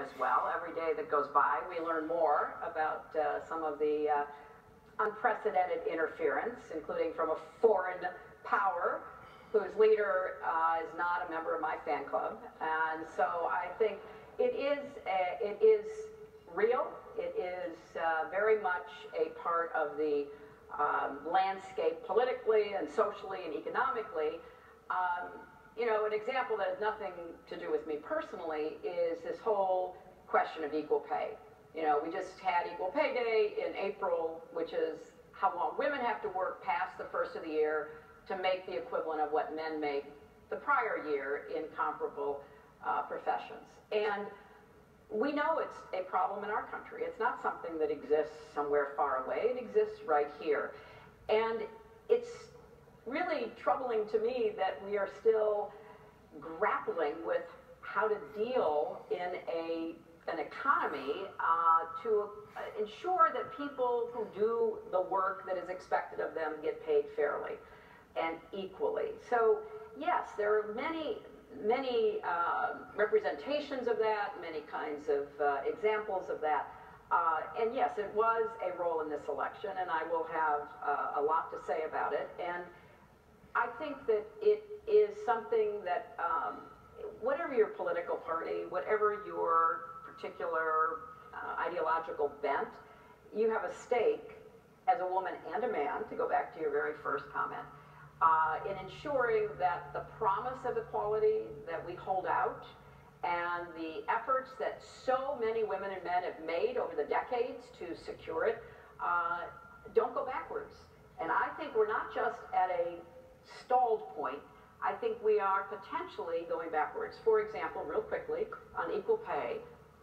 as well. Every day that goes by, we learn more about some of the unprecedented interference, including from a foreign power whose leader is not a member of my fan club. And so I think it is real. It is very much a part of the landscape politically and socially and economically. You know, an example that has nothing to do with me personally is this whole question of equal pay. You know, we just had Equal Pay Day in April, which is how long women have to work past the first of the year to make the equivalent of what men make the prior year in comparable professions. And we know it's a problem in our country. It's not something that exists somewhere far away. It exists right here. And it's really troubling to me that we are still grappling with how to deal in an economy to ensure that people who do the work that is expected of them get paid fairly and equally. So yes, there are many representations of that, many kinds of examples of that. And yes, it was a role in this election, and I will have a lot to say about it. And I think that it is something that, whatever your political party, whatever your particular ideological bent, you have a stake as a woman and a man, to go back to your very first comment, in ensuring that the promise of equality that we hold out and the efforts that so many women and men have made over the decades to secure it don't go backwards. And I think we're not just at a stalled point. I think we are potentially going backwards. For example, real quickly, on equal pay,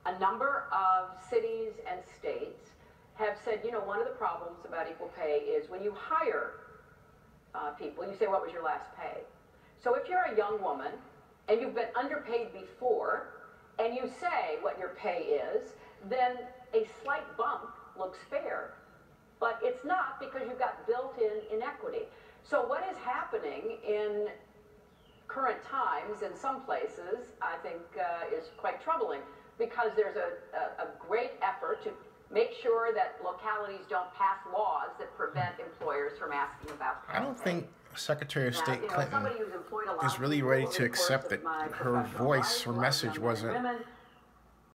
a number of cities and states have said, you know, one of the problems about equal pay is when you hire people, you say, what was your last pay? So if you're a young woman and you've been underpaid before, and you say what your pay is, then a slight bump looks fair. But it's not, because you've got built-in inequity. So what is happening in current times in some places, I think, is quite troubling, because there's a great effort to make sure that localities don't pass laws that prevent employers from asking about pay. I don't think Secretary of State Clinton is really ready to accept that her voice, her message wasn't